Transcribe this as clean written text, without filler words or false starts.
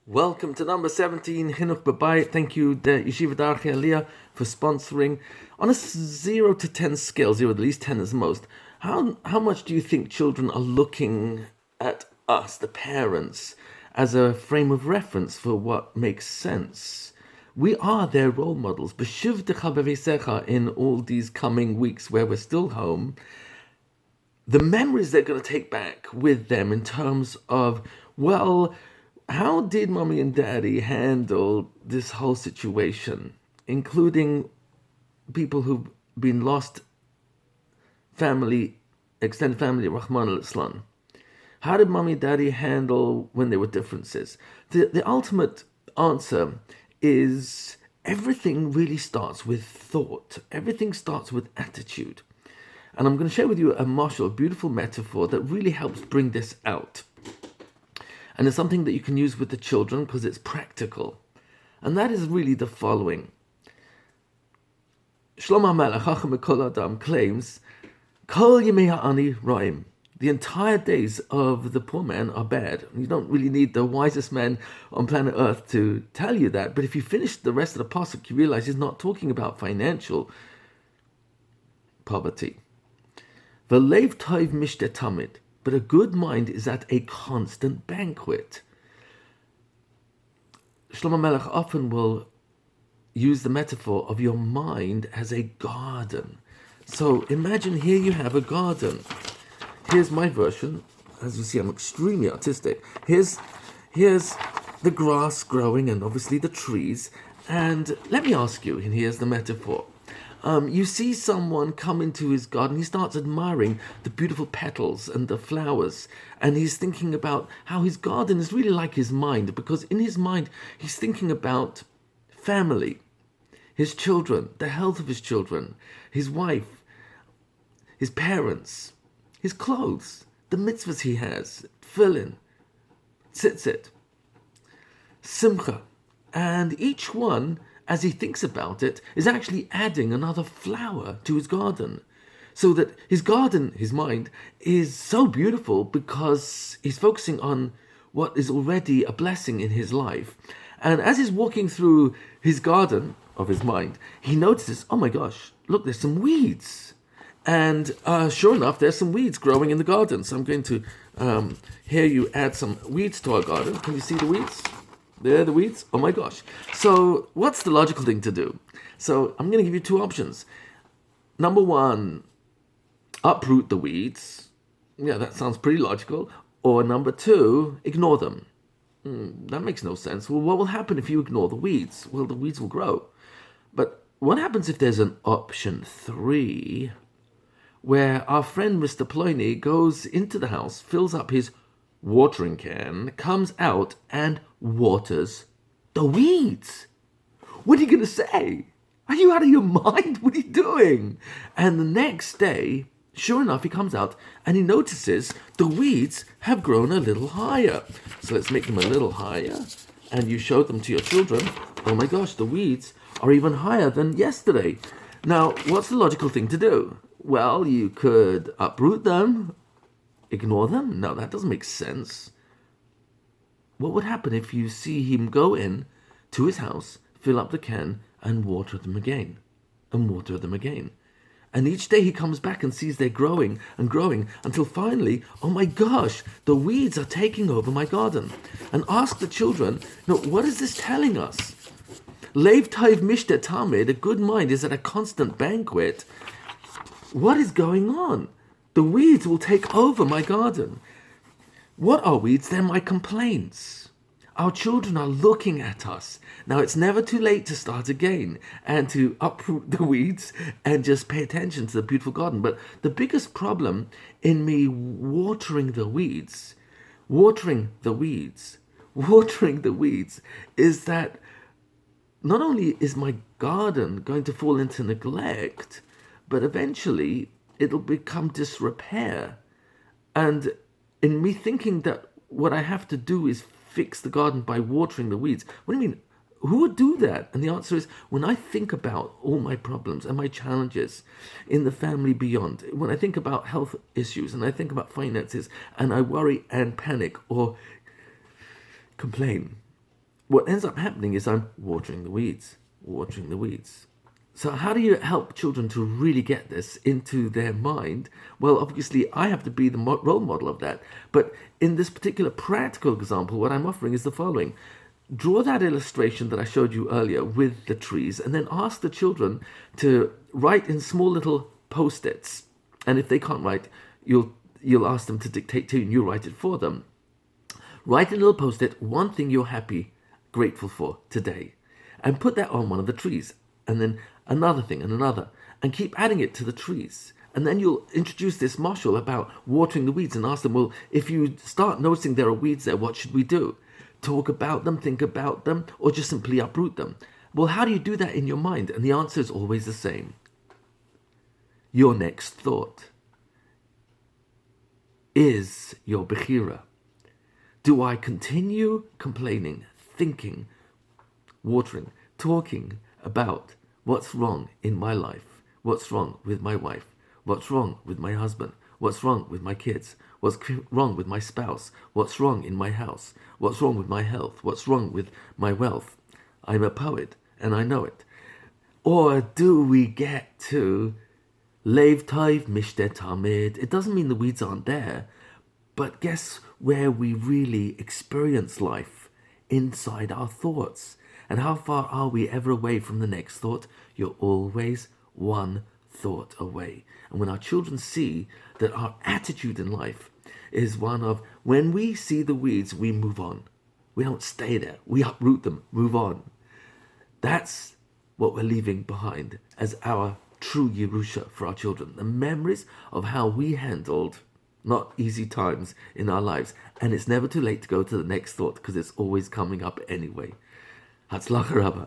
Welcome to number 17, Chinuch B'Bayit. Thank you, the Yeshiva Darchei Aliyah, for sponsoring. On a 0 to 10 scale, 0 at least, 10 is the most, how much do you think children are looking at us, the parents, as a frame of reference for what makes sense? We are their role models. B'shivtecha b'veisecha, in all these coming weeks where we're still home, the memories they're going to take back with them in terms of, well, how did mommy and daddy handle this whole situation, including people who've been lost family, extended family, Rahman al-Islam? How did mommy and daddy handle when there were differences? The ultimate answer is everything really starts with thought. Everything starts with attitude. And I'm going to share with you a mashal, a beautiful metaphor that really helps bring this out. And it's something that you can use with the children because it's practical. And that is really the following. Shlomo HaMelech, Chacham Mikol Adam, claims, Kol Yemei Ha'ani Ra'im. The entire days of the poor man are bad. You don't really need the wisest man on planet Earth to tell you that. But if you finish the rest of the pasuk, you realize he's not talking about financial poverty. V'leiv toiv mishte tamid. But a good mind is at a constant banquet. Shlomo Melech often will use the metaphor of your mind as a garden. So imagine here you have a garden. Here's my version. As you see, I'm extremely artistic. Here's the grass growing and obviously the trees. And let me ask you, and here's the metaphor. You see someone come into his garden, he starts admiring the beautiful petals and the flowers, and he's thinking about how his garden is really like his mind, because in his mind he's thinking about family, his children, the health of his children, his wife, his parents, his clothes, the mitzvahs he has, tefillin, tzitzit, simcha, and each one, as he thinks about it, is actually adding another flower to his garden. So that his garden, his mind, is so beautiful because he's focusing on what is already a blessing in his life. And as he's walking through his garden of his mind, he notices, oh my gosh, look, there's some weeds. And sure enough, there's some weeds growing in the garden. So I'm going to hear you add some weeds to our garden. Can you see the weeds? There, the weeds? Oh my gosh. So what's the logical thing to do? So I'm going to give you two options. Number one, uproot the weeds. Yeah, that sounds pretty logical. Or number two, ignore them. That makes no sense. Well, what will happen if you ignore the weeds? Well, the weeds will grow. But what happens if there's an option 3, where our friend Mr. Ployny goes into the house, fills up his watering can, comes out and waters the weeds? What are you going to say? Are you out of your mind? What are you doing? And the next day, sure enough, he comes out and he notices the weeds have grown a little higher. So let's make them a little higher. And you show them to your children. Oh my gosh, the weeds are even higher than yesterday. Now, what's the logical thing to do? Well, you could uproot them, ignore them. No, that doesn't make sense. What would happen if you see him go in to his house, fill up the can, and water them again, and water them again? And each day he comes back and sees they're growing and growing until finally, oh my gosh, the weeds are taking over my garden. And ask the children, what is this telling us? Leiv taiv mishte tamid, a good mind is at a constant banquet. What is going on? The weeds will take over my garden. What are weeds? They're my complaints. Our children are looking at us. Now, it's never too late to start again and to uproot the weeds and just pay attention to the beautiful garden. But the biggest problem in me watering the weeds is that not only is my garden going to fall into neglect, but eventually it'll become disrepair. And in me thinking that what I have to do is fix the garden by watering the weeds, what do you mean? Who would do that? And the answer is, when I think about all my problems and my challenges in the family beyond, when I think about health issues and I think about finances and I worry and panic or complain, what ends up happening is I'm watering the weeds, watering the weeds. So how do you help children to really get this into their mind? Well, obviously, I have to be the role model of that. But in this particular practical example, what I'm offering is the following. Draw that illustration that I showed you earlier with the trees, and then ask the children to write in small little post-its. And if they can't write, you'll ask them to dictate to you, and you write it for them. Write in a little post-it one thing you're happy, grateful for today, and put that on one of the trees. And then another thing and another, and keep adding it to the trees. And then you'll introduce this marshal about watering the weeds and ask them, well, if you start noticing there are weeds there, what should we do? Talk about them, think about them, or just simply uproot them? Well, how do you do that in your mind? And the answer is always the same. Your next thought is your bechira. Do I continue complaining, thinking, watering, talking about what's wrong in my life, what's wrong with my wife, what's wrong with my husband, what's wrong with my kids, what's wrong with my spouse, what's wrong in my house, what's wrong with my health, what's wrong with my wealth? I'm a poet and I know it. Or do we get to Lev Tov Mishte Tamid? It doesn't mean the weeds aren't there, but guess where we really experience life? Inside our thoughts. And how far are we ever away from the next thought? You're always one thought away. And when our children see that our attitude in life is one of, when we see the weeds, we move on. We don't stay there. We uproot them, move on. That's what we're leaving behind as our true Yerusha for our children. The memories of how we handled not easy times in our lives. And it's never too late to go to the next thought because it's always coming up anyway. Hatzlacha Rabbah.